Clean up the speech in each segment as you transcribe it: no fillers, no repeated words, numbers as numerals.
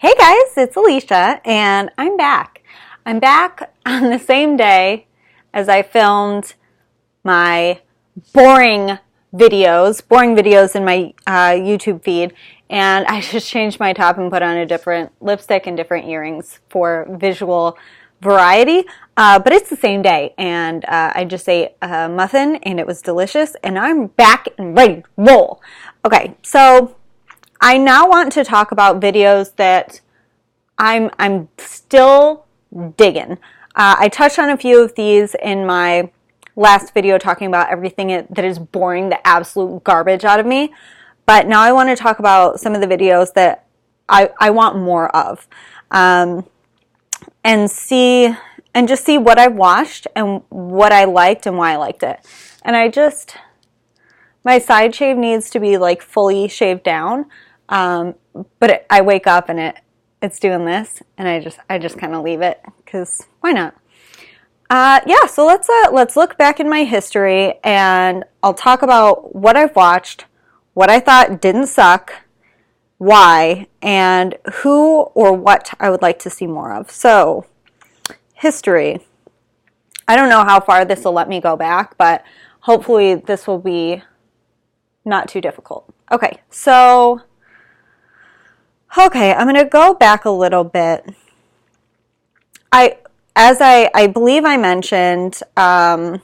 Hey guys, it's Alicia, and I'm back. I'm back on the same day as I filmed my boring videos in my YouTube feed, and I just changed my top and put on a different lipstick and different earrings for visual variety, but it's the same day, and I just ate a muffin, and it was delicious, and I'm back and ready to roll. Okay, so I now want to talk about videos that I'm still digging. I touched on a few of these in my last video talking about everything that is boring the absolute garbage out of me. But now I want to talk about some of the videos that I want more of. And just see what I've watched and what I liked and why I liked it. And my side shave needs to be like fully shaved down. But I wake up and it's doing this, and I just kind of leave it because why not? Yeah, so let's look back in my history, and I'll talk about what I've watched, what I thought didn't suck, why, and who or what I would like to see more of. So, history. I don't know how far this will let me go back, but hopefully this will be not too difficult. Okay, I'm going to go back a little bit. I believe I mentioned, I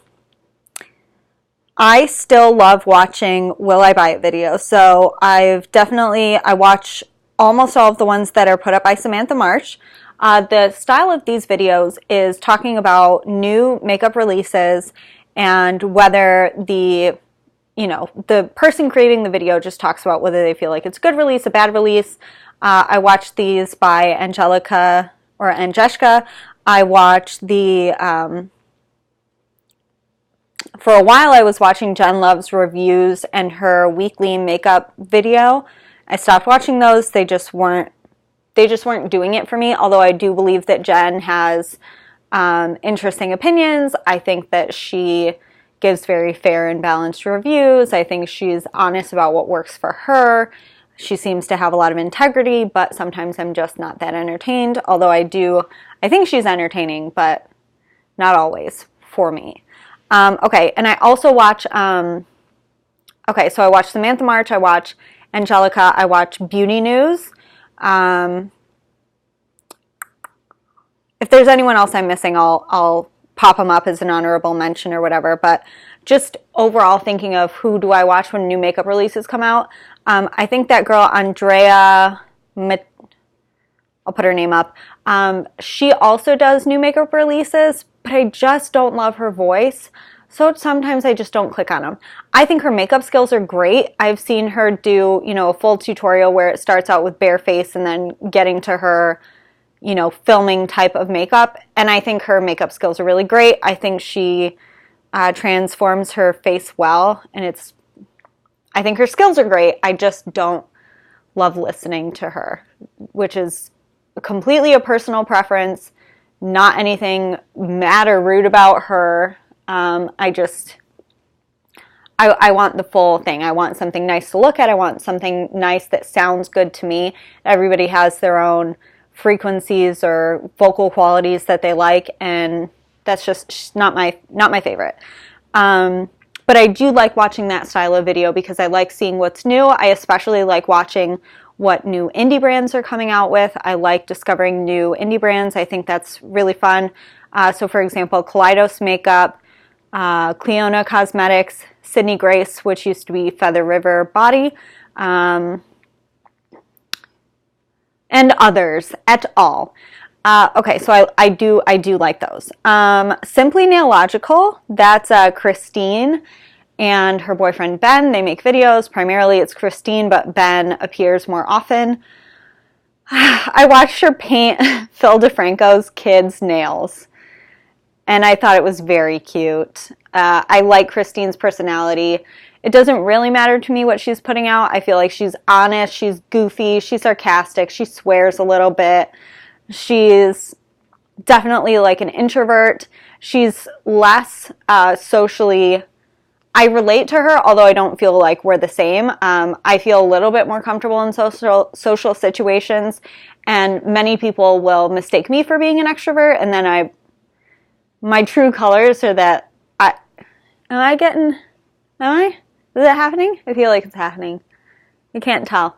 still love watching Will I Buy It videos. So I watch almost all of the ones that are put up by Samantha March. The style of these videos is talking about new makeup releases and whether the person creating the video just talks about whether they feel like it's a good release, a bad release. I watched these by Angelica or Angeshka. I watched for a while I was watching Jen Love's reviews and her weekly makeup video. I stopped watching those. They just weren't doing it for me, although I do believe that Jen has interesting opinions. I think that she gives very fair and balanced reviews. I think she's honest about what works for her. She seems to have a lot of integrity, but sometimes I'm just not that entertained, although I think she's entertaining, but not always for me. Okay, and I also watch, so I watch Samantha March, I watch Angelica, I watch Beauty News. If there's anyone else I'm missing, I'll pop them up as an honorable mention or whatever, but just overall thinking of who do I watch when new makeup releases come out. I think that girl, Andrea, I'll put her name up. She also does new makeup releases, but I just don't love her voice. So sometimes I just don't click on them. I think her makeup skills are great. I've seen her do, a full tutorial where it starts out with bare face and then getting to her, filming type of makeup. And I think her makeup skills are really great. I think she transforms her face well, and I think her skills are great. I just don't love listening to her, which is completely a personal preference, not anything mad or rude about her. I want the full thing. I want something nice to look at. I want something nice that sounds good to me. Everybody has their own frequencies or vocal qualities that they like, and that's just not my favorite. But I do like watching that style of video because I like seeing what's new. I especially like watching what new indie brands are coming out with. I like discovering new indie brands. I think that's really fun. So for example, Kaleidos Makeup, Cleona Cosmetics, Sydney Grace, which used to be Feather River Body, and others et al. Okay, so I do like those. Simply Nailogical, that's Christine and her boyfriend Ben. They make videos. Primarily it's Christine, but Ben appears more often. I watched her paint Phil DeFranco's kids' nails, and I thought it was very cute. I like Christine's personality. It doesn't really matter to me what she's putting out. I feel like she's honest, she's goofy, she's sarcastic, she swears a little bit. She's definitely like an introvert. She's less socially I relate to her, although I don't feel like we're the same. I feel a little bit more comfortable in social situations, and many people will mistake me for being an extrovert, and then my true colors are that am I? Is it happening? I feel like it's happening. I can't tell.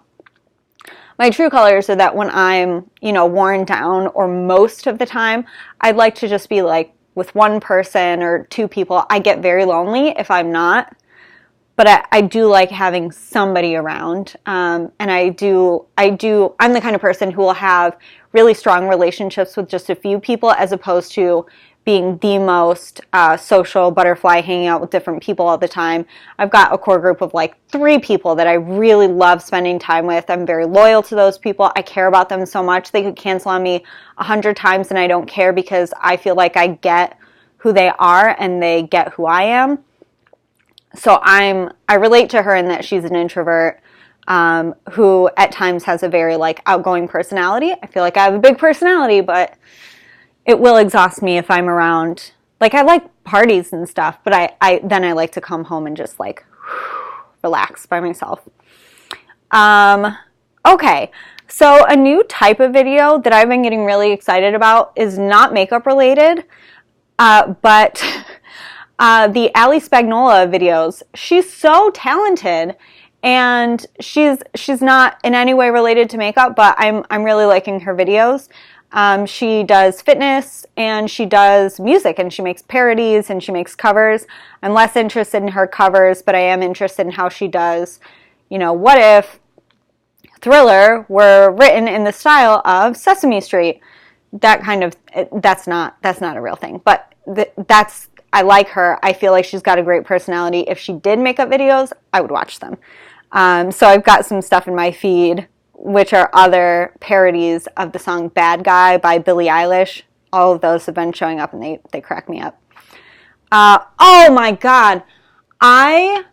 My true colors are that when I'm, worn down, or most of the time, I'd like to just be like with one person or two people. I get very lonely if I'm not, but I do like having somebody around. And I'm the kind of person who will have really strong relationships with just a few people, as opposed to being the most social butterfly, hanging out with different people all the time. I've got a core group of like 3 people that I really love spending time with. I'm very loyal to those people. I care about them so much. They could cancel on me 100 times and I don't care, because I feel like I get who they are and they get who I am. So I relate to her in that she's an introvert who at times has a very like outgoing personality. I feel like I have a big personality, but it will exhaust me if I'm around. Like, I like parties and stuff, but I like to come home and just like relax by myself. Okay, so a new type of video that I've been getting really excited about is not makeup related, but the Ali Spagnola videos. She's so talented, and she's not in any way related to makeup, but I'm really liking her videos. She does fitness and she does music, and she makes parodies and she makes covers. I'm less interested in her covers, but I am interested in how she does, what if Thriller were written in the style of Sesame Street? That kind of, that's not a real thing, but I like her. I feel like she's got a great personality. If she did makeup videos, I would watch them. So I've got some stuff in my feed which are other parodies of the song Bad Guy by Billie Eilish. All of those have been showing up, and they crack me up. Oh my God. I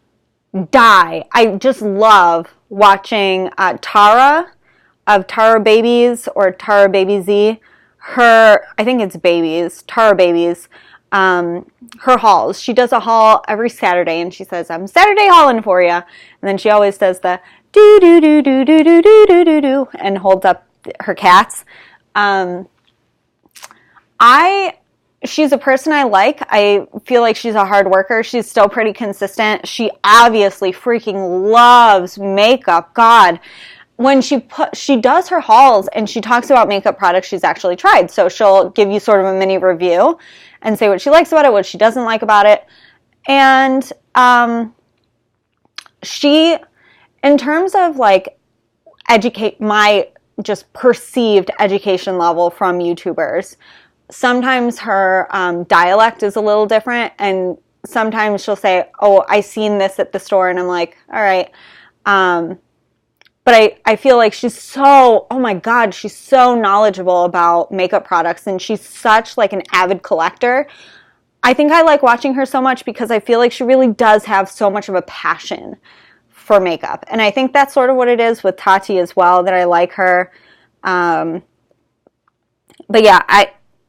die. I just love watching Tara of Tara Babies, or Tara Baby Z. I think it's Babies, Tara Babies. Her hauls. She does a haul every Saturday, and she says, "I'm Saturday hauling for you." And then she always does the do do do do do do do do do do and holds up her cats. She's a person I like. I feel like she's a hard worker. She's still pretty consistent. She obviously freaking loves makeup. God. When she does her hauls and she talks about makeup products she's actually tried. So she'll give you sort of a mini review and say what she likes about it, what she doesn't like about it. And she, in terms of like my just perceived education level from YouTubers, sometimes her dialect is a little different, and sometimes she'll say, "Oh, I seen this at the store," and I'm like, all right. But I feel like she's oh my God, she's so knowledgeable about makeup products, and she's such like an avid collector. I think I like watching her so much because I feel like she really does have so much of a passion for makeup. And I think that's sort of what it is with Tati as well, that I like her. But yeah,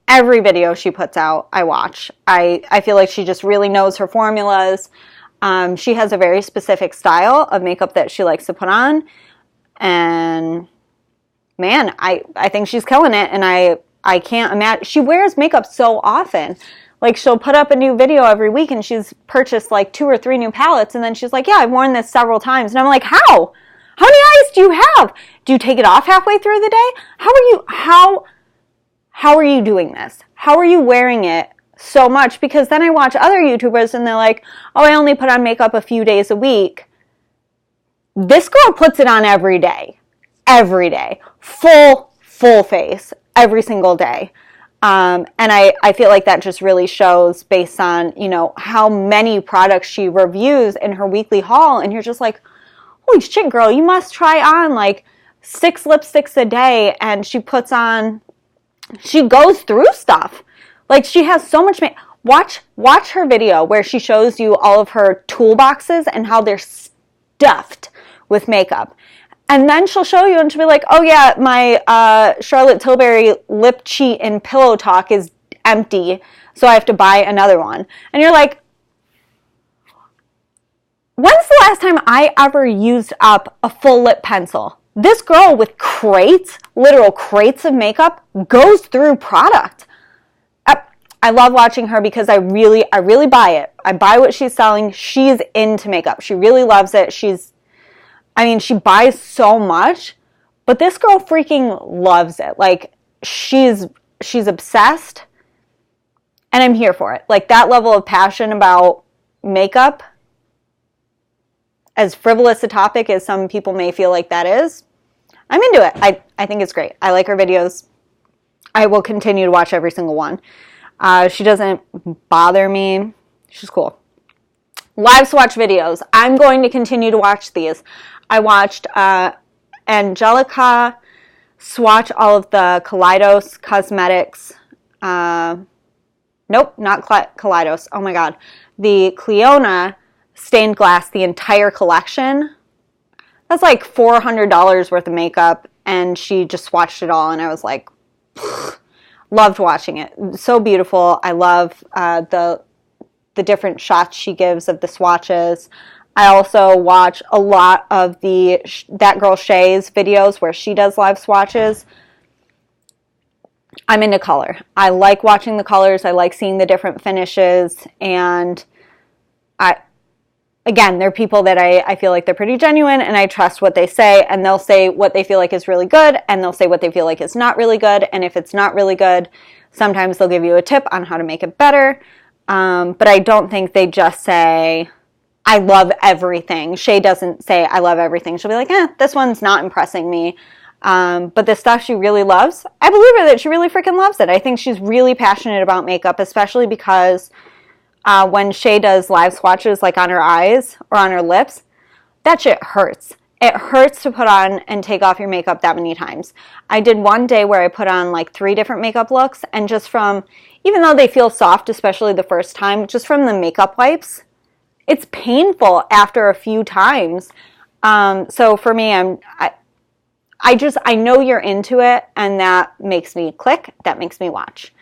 every video she puts out, I watch. I feel like she just really knows her formulas. She has a very specific style of makeup that she likes to put on. And man, I think she's killing it, and I can't imagine. She wears makeup so often. Like, she'll put up a new video every week, and she's purchased like 2 or 3 new palettes, and then she's like, yeah, I've worn this several times. And I'm like, how? How many eyes do you have? Do you take it off halfway through the day? How are you doing this? How are you wearing it so much? Because then I watch other YouTubers, and they're like, oh, I only put on makeup a few days a week. This girl puts it on every day, full face, every single day. And I feel like that just really shows based on, how many products she reviews in her weekly haul. And you're just like, holy shit, girl, you must try on like 6 lipsticks a day. And she goes through stuff. Like, she has so much watch her video where she shows you all of her toolboxes and how they're stuffed with makeup. And then she'll show you and she'll be like, oh yeah, my Charlotte Tilbury lip cheat and pillow talk is empty, so I have to buy another one. And you're like, when's the last time I ever used up a full lip pencil? This girl with crates, literal crates of makeup, goes through product. I love watching her because I really buy it. I buy what she's selling. She's into makeup. She really loves it. She buys so much, but this girl freaking loves it. Like, she's obsessed, and I'm here for it. Like, that level of passion about makeup, as frivolous a topic as some people may feel like that is, I'm into it. I think it's great. I like her videos. I will continue to watch every single one. She doesn't bother me. She's cool. Live swatch videos. I'm going to continue to watch these. I watched Angelica swatch all of the Kaleidos Cosmetics. Nope, not Kaleidos. Oh my God. The Cleona stained glass, the entire collection. That's like $400 worth of makeup, and she just swatched it all, and I was like, loved watching it. So beautiful. I love the different shots she gives of the swatches. I also watch a lot of That Girl Shay's videos where she does live swatches. I'm into color. I like watching the colors. I like seeing the different finishes. And again, they're people that I feel like they're pretty genuine, and I trust what they say, and they'll say what they feel like is really good, and they'll say what they feel like is not really good, and if it's not really good, sometimes they'll give you a tip on how to make it better, but I don't think they just say, I love everything. Shay doesn't say, I love everything. She'll be like, this one's not impressing me, but the stuff she really loves, I believe her that she really freaking loves it. I think she's really passionate about makeup, especially because when Shay does live swatches like on her eyes or on her lips, that shit hurts. It hurts to put on and take off your makeup that many times. I did one day where I put on like 3 different makeup looks, and just from, even though they feel soft, especially the first time, just from the makeup wipes, it's painful after a few times. So for me, I know you're into it, and that makes me click. That makes me watch.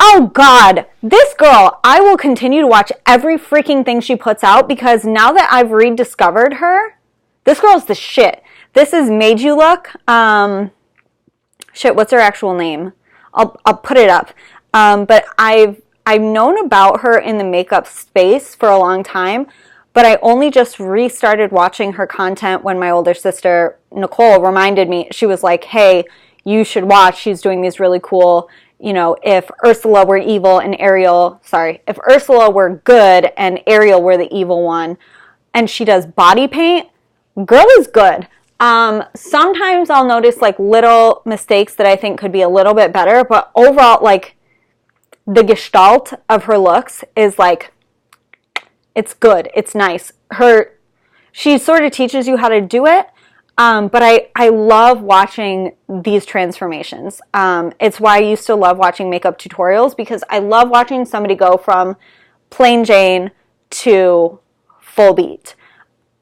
Oh God, this girl, I will continue to watch every freaking thing she puts out, because now that I've rediscovered her, this girl's the shit. This is Made You Look. Shit, what's her actual name? I'll put it up. But I've known about her in the makeup space for a long time, but I only just restarted watching her content when my older sister, Nicole, reminded me. She was like, hey, you should watch. She's doing these really cool, if Ursula were evil and if Ursula were good and Ariel were the evil one, and she does body paint, girl is good. Sometimes I'll notice like little mistakes that I think could be a little bit better, but overall, like, the gestalt of her looks is like, it's good. It's nice. She sort of teaches you how to do it. But I love watching these transformations. It's why I used to love watching makeup tutorials, because I love watching somebody go from plain Jane to full beat.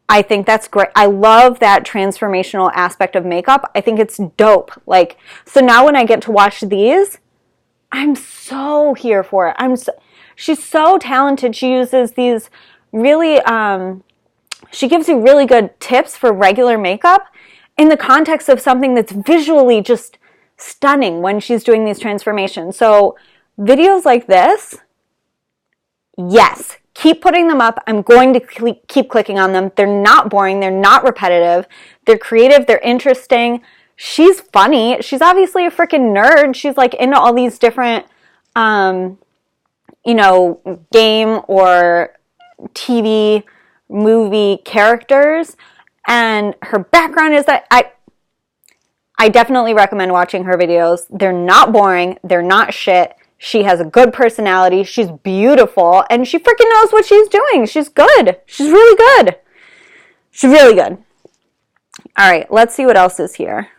I think that's great. I love that transformational aspect of makeup. I think it's dope. Like, so now when I get to watch these, I'm so here for it. She's so talented. She uses these really, she gives you really good tips for regular makeup in the context of something that's visually just stunning when she's doing these transformations. So videos like this, yes, keep putting them up. I'm going to keep clicking on them. They're not boring. They're not repetitive. They're creative. They're interesting. She's funny. She's obviously a freaking nerd. She's like into all these different, game or TV, movie characters. And her background is that I definitely recommend watching her videos. They're not boring. They're not shit. She has a good personality. She's beautiful. And she freaking knows what she's doing. She's good. She's really good. She's really good. All right, let's see what else is here.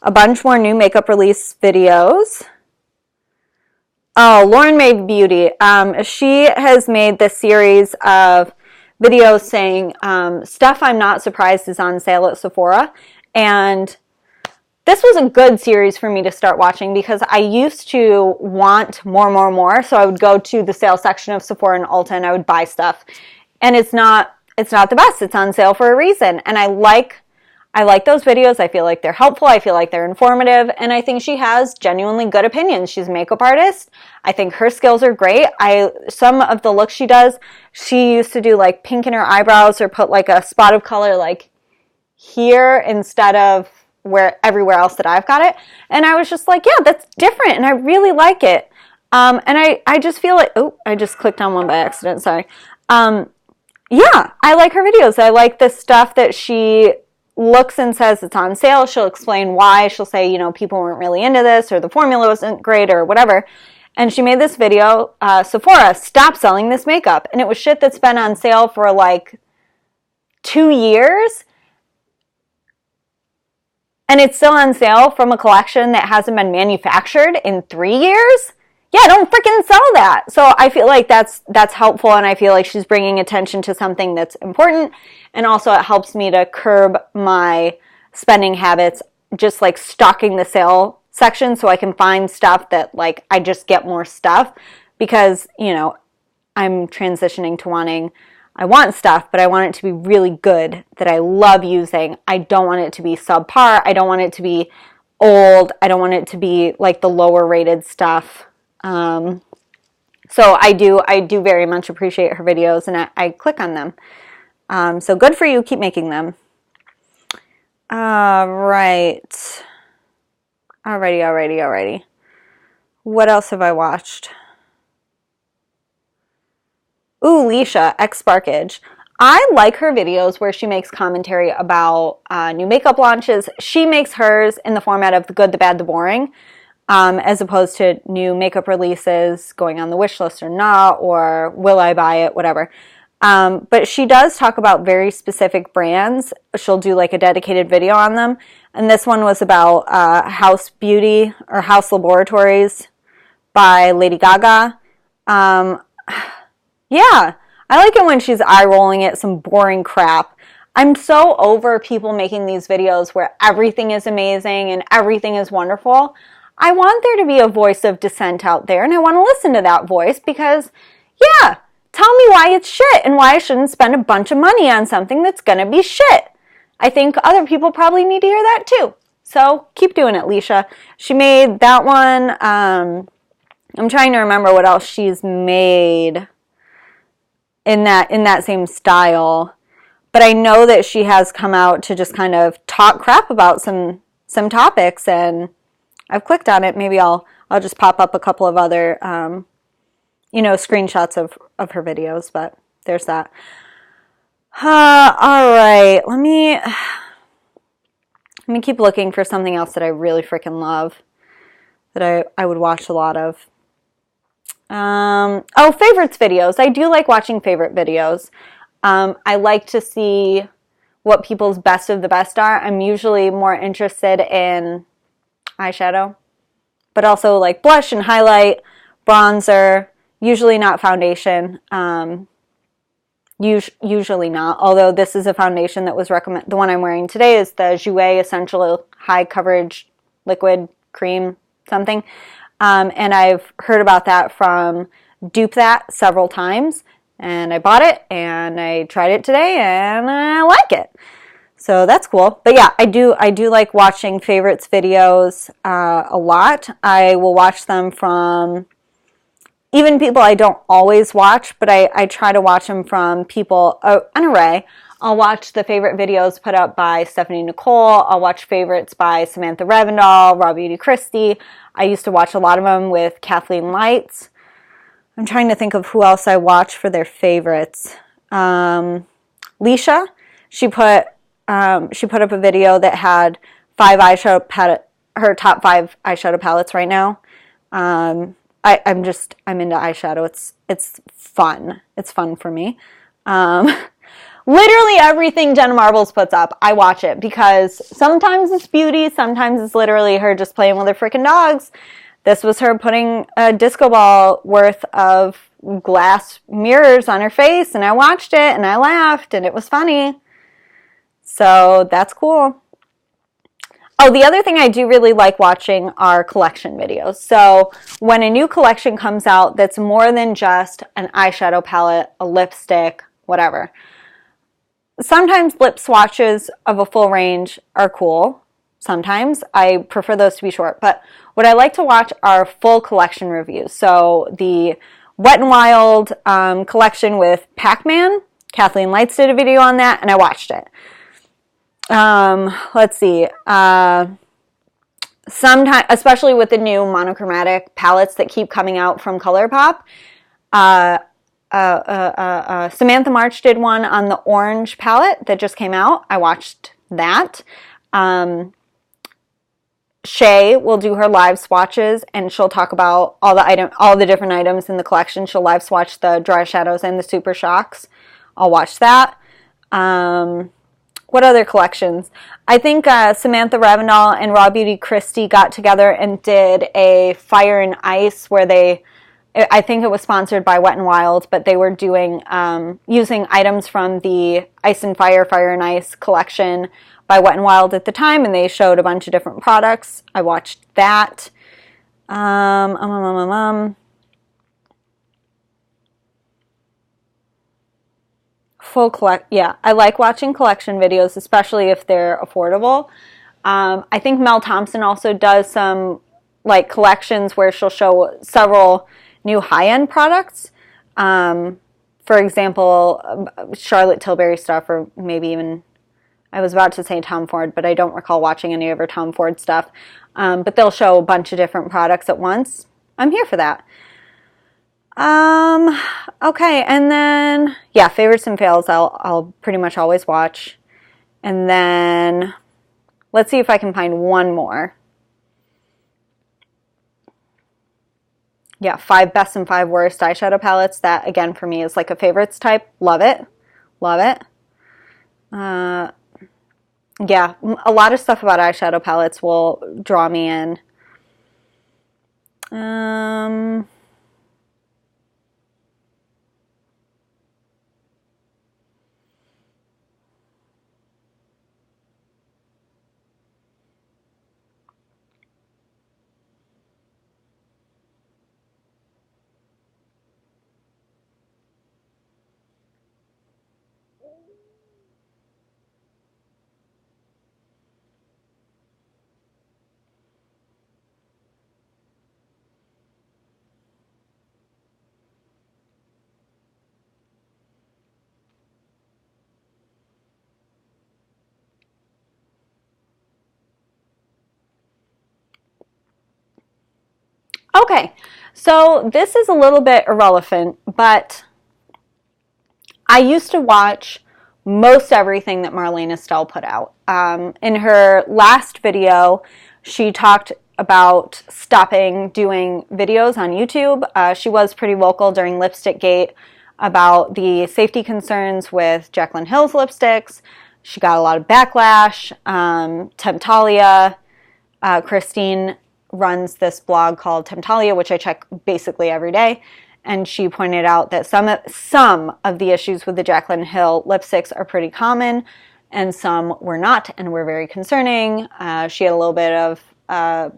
A bunch more new makeup release videos. Oh, Lauren Made Beauty. She has made this series of videos saying stuff I'm not surprised is on sale at Sephora. And this was a good series for me to start watching, because I used to want more. So I would go to the sale section of Sephora and Ulta and I would buy stuff. And it's not it's not the best. It's on sale for a reason. And I like those videos. I feel like they're helpful. I feel like they're informative. And I think she has genuinely good opinions. She's a makeup artist. I think her skills are great. Some of the looks she does, she used to do like pink in her eyebrows or put like a spot of color like here instead of everywhere else that I've got it. And I was just like, yeah, that's different. And I really like it. And I just feel like, oh, I just clicked on one by accident. Sorry. Yeah, I like her videos. I like the stuff that she looks and says it's on sale. She'll explain why. She'll say, people weren't really into this, or the formula wasn't great, or whatever. And she made this video, Sephora, stop selling this makeup. And it was shit that's been on sale for like 2 years. And it's still on sale from a collection that hasn't been manufactured in 3 years. Yeah, don't freaking sell that. So I feel like that's helpful, and I feel like she's bringing attention to something that's important, and also it helps me to curb my spending habits, just like stalking the sale section so I can find stuff that like I just get more stuff, because I'm transitioning to I want stuff, but I want it to be really good, that I love using. I don't want it to be subpar. I don't want it to be old. I don't want it to be like the lower rated stuff. So I do very much appreciate her videos, and I click on them. So good for you. Keep making them. Right. Alrighty. What else have I watched? Ooh, Leisha, ex-Sparkage. I like her videos where she makes commentary about new makeup launches. She makes hers in the format of the good, the bad, the boring, as opposed to new makeup releases, going on the wish list or not, or will I buy it, whatever. But she does talk about very specific brands. She'll do like a dedicated video on them. And this one was about House Beauty or House Laboratories by Lady Gaga. Yeah, I like it when she's eye-rolling at some boring crap. I'm so over people making these videos where everything is amazing and everything is wonderful. I want there to be a voice of dissent out there, and I want to listen to that voice because, yeah, tell me why it's shit and why I shouldn't spend a bunch of money on something that's going to be shit. I think other people probably need to hear that too. So keep doing it, Leisha. She made that one. I'm trying to remember what else she's made in that same style, but I know that she has come out to just kind of talk crap about some topics, and I've clicked on it. Maybe I'll just pop up a couple of other screenshots of her videos, but there's that. All right, let me keep looking for something else that I really freaking love, that I would watch a lot of. Favorites videos. I do like watching favorite videos. I like to see what people's best of the best are. I'm usually more interested in eyeshadow, but also like blush and highlight, bronzer, usually not foundation. Usually not, although this is a foundation that was recommended. The one I'm wearing today is the Jouer Essential High Coverage Liquid Cream something. And I've heard about that from Dupe That several times, and I bought it and I tried it today and I like it. So that's cool. But yeah, I do like watching favorites videos a lot. I will watch them from even people I don't always watch, but I try to watch them from people, an array. I'll watch the favorite videos put up by Stephanie Nicole. I'll watch favorites by Samantha Revendal, Raw Beauty Christie. I used to watch a lot of them with Kathleen Lights. I'm trying to think of who else I watch for their favorites. Leisha, she put up a video that had her top 5 eyeshadow palettes right now. I'm into eyeshadow. It's fun. It's fun for me. Literally everything Jenna Marbles puts up, I watch it, because sometimes it's beauty, sometimes it's literally her just playing with her freaking dogs. This was her putting a disco ball worth of glass mirrors on her face, and I watched it and I laughed and it was funny. So that's cool. Oh, the other thing I do really like watching are collection videos. So when a new collection comes out that's more than just an eyeshadow palette, a lipstick, whatever, Sometimes lip swatches of a full range are cool. Sometimes I prefer those to be short, but what I like to watch are full collection reviews. So the Wet n Wild collection with Pac-Man, Kathleen Lights did a video on that, and I watched it. Let's see. Sometimes, especially with the new monochromatic palettes that keep coming out from ColourPop, Samantha March did one on the orange palette that just came out. I watched that. Shay will do her live swatches, and she'll talk about all the different items in the collection. She'll live swatch the Dry Shadows and the Super Shocks. I'll watch that. What other collections? I think Samantha Ravenel and Raw Beauty Christie got together and did a Fire and Ice where I think it was sponsored by Wet n Wild, but they were doing using items from the Ice and Fire, Fire and Ice collection by Wet n Wild at the time, and they showed a bunch of different products. I watched that. Yeah, I like watching collection videos, especially if they're affordable. I think Mel Thompson also does some like collections where she'll show several new high-end products. For example, Charlotte Tilbury stuff, or maybe even, I was about to say Tom Ford, but I don't recall watching any of her Tom Ford stuff. But they'll show a bunch of different products at once. I'm here for that. Okay, and then, yeah, favorites and fails I'll pretty much always watch. And then, let's see if I can find one more. Yeah, 5 best and 5 worst eyeshadow palettes. That, again, for me is like a favorites type. Love it. Love it. Yeah, a lot of stuff about eyeshadow palettes will draw me in. Okay, so this is a little bit irrelevant, but I used to watch most everything that Marlene Estelle put out. In her last video, she talked about stopping doing videos on YouTube. She was pretty vocal during Lipstick Gate about the safety concerns with Jaclyn Hill's lipsticks. She got a lot of backlash. Temptalia, Christine runs this blog called Temptalia, which I check basically every day, and she pointed out that some of the issues with the Jaclyn Hill lipsticks are pretty common, and some were not, and were very concerning. She had a little bit of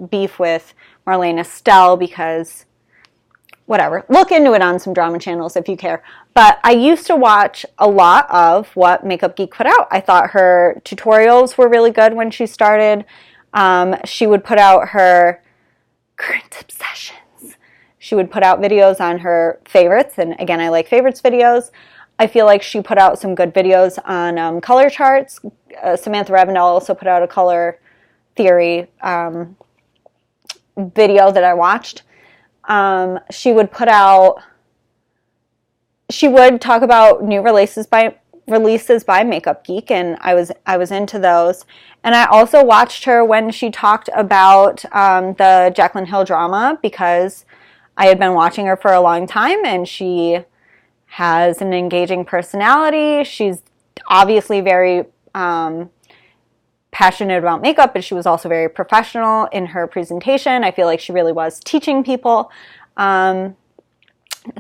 beef with Marlene Estelle because, whatever, look into it on some drama channels if you care. But I used to watch a lot of what Makeup Geek put out. I thought her tutorials were really good when she started. She would put out her current obsessions. She would put out videos on her favorites, and again, I like favorites videos. I feel like she put out some good videos on color charts. Samantha Ravenel also put out a color theory video that I watched. She would talk about new releases by Makeup Geek, and I was into those. And I also watched her when she talked about the Jaclyn Hill drama, because I had been watching her for a long time, and she has an engaging personality. She's obviously very passionate about makeup, but she was also very professional in her presentation. I feel like she really was teaching people. So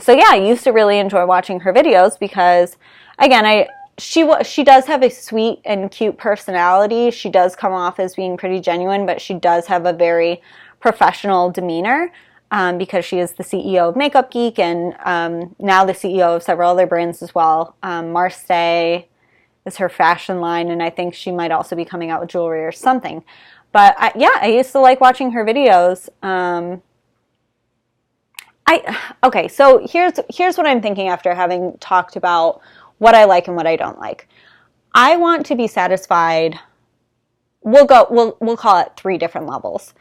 yeah, I used to really enjoy watching her videos because, again, she does have a sweet and cute personality. She does come off as being pretty genuine, but she does have a very professional demeanor because she is the CEO of Makeup Geek and now the CEO of several other brands as well. Marseille is her fashion line, and I think she might also be coming out with jewelry or something. But yeah, I used to like watching her videos. Okay, so here's what I'm thinking after having talked about what I like and what I don't like. I want to be satisfied. We'll call it 3 different levels.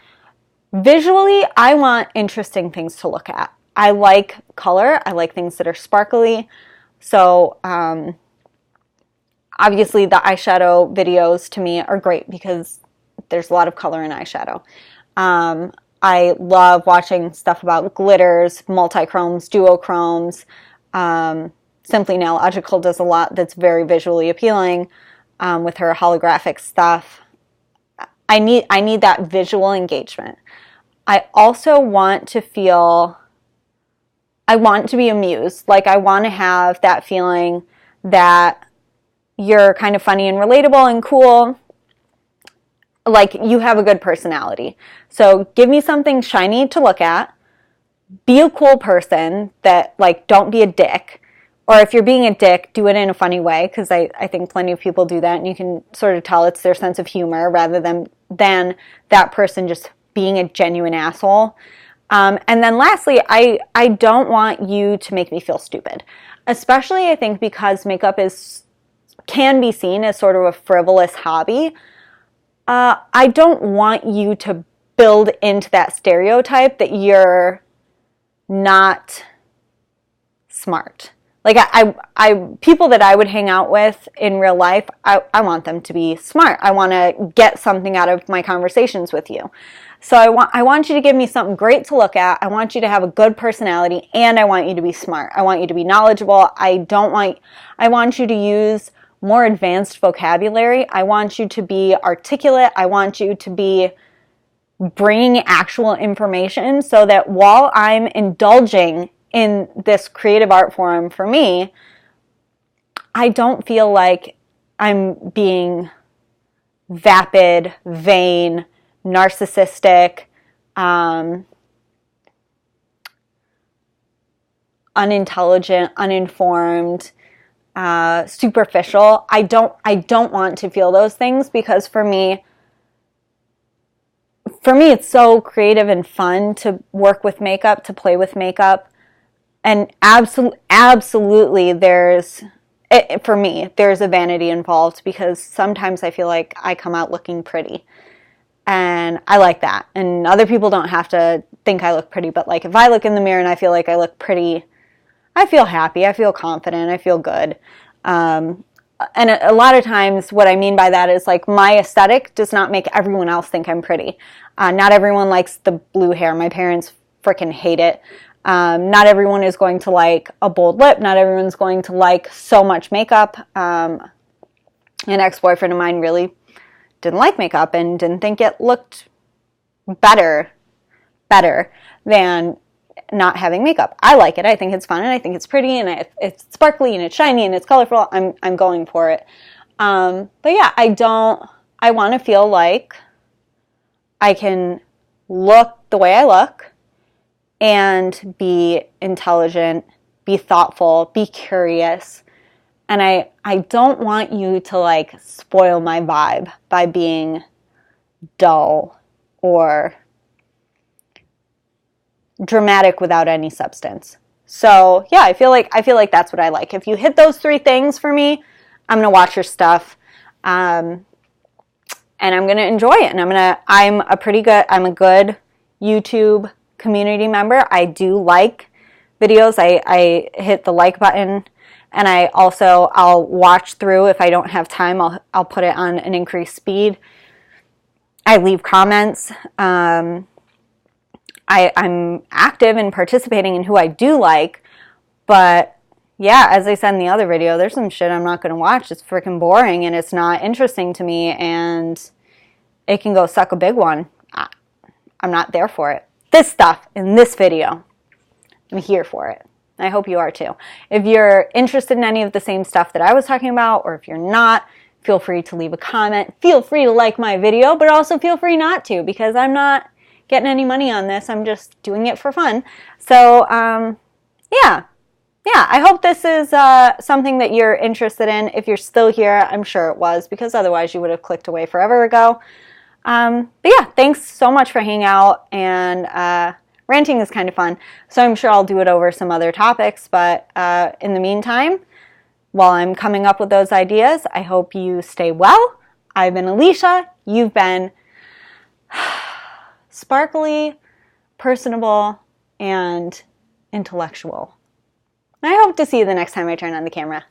Visually, I want interesting things to look at. I like color. I like things that are sparkly. So obviously the eyeshadow videos to me are great because there's a lot of color in eyeshadow. I love watching stuff about glitters, multi-chromes, duochromes. Simply Nailogical does a lot that's very visually appealing with her holographic stuff. I need that visual engagement. I also want to feel, I want to be amused. Like, I want to have that feeling that you're kind of funny and relatable and cool. Like, you have a good personality. So give me something shiny to look at. Be a cool person that, like, don't be a dick. Or if you're being a dick, do it in a funny way, because I think plenty of people do that, and you can sort of tell it's their sense of humor rather than that person just being a genuine asshole. And then lastly, I don't want you to make me feel stupid. Especially, I think, because makeup can be seen as sort of a frivolous hobby. I don't want you to build into that stereotype that you're not smart. Like, people that I would hang out with in real life, I want them to be smart. I want to get something out of my conversations with you. So I want you to give me something great to look at. I want you to have a good personality, and I want you to be smart. I want you to be knowledgeable. I want you to use more advanced vocabulary. I want you to be articulate. I want you to be bringing actual information so that while I'm indulging in this creative art form for me, I don't feel like I'm being vapid, vain, narcissistic, unintelligent, uninformed, superficial. I don't want to feel those things, because for me it's so creative and fun to work with makeup, to play with makeup. And absolutely for me, there's a vanity involved, because sometimes I feel like I come out looking pretty. And I like that. And other people don't have to think I look pretty, but like, if I look in the mirror and I feel like I look pretty, I feel happy, I feel confident, I feel good. And a lot of times what I mean by that is, like, my aesthetic does not make everyone else think I'm pretty. Not everyone likes the blue hair. My parents freaking hate it. Not everyone is going to like a bold lip. Not everyone's going to like so much makeup. An ex-boyfriend of mine really didn't like makeup and didn't think it looked better than not having makeup. I like it. I think it's fun, and I think it's pretty, and it's sparkly, and it's shiny, and it's colorful. I'm going for it. But yeah, I want to feel like I can look the way I look and be intelligent, be thoughtful, be curious. And I don't want you to, like, spoil my vibe by being dull or dramatic without any substance. So yeah, I feel like that's what I like. If you hit those 3 things for me, I'm gonna watch your stuff, and I'm gonna enjoy it. And I'm a good YouTube community member. I do like videos. I hit the like button, and I'll watch through. If I don't have time, I'll put it on an increased speed. I leave comments. I'm active in participating in who I do like, but yeah, as I said in the other video, there's some shit I'm not going to watch. It's freaking boring, and it's not interesting to me, and it can go suck a big one. I'm not there for it. This stuff in this video, I'm here for it. I hope you are too. If you're interested in any of the same stuff that I was talking about, or if you're not, feel free to leave a comment. Feel free to like my video, but also feel free not to, because I'm not getting any money on this. I'm just doing it for fun. So, yeah. yeah, I hope this is something that you're interested in. If you're still here, I'm sure it was, because otherwise you would have clicked away forever ago. But yeah, thanks so much for hanging out, and ranting is kind of fun, so I'm sure I'll do it over some other topics, but in the meantime, while I'm coming up with those ideas, I hope you stay well. I've been Alicia. You've been sparkly, personable, and intellectual. I hope to see you the next time I turn on the camera.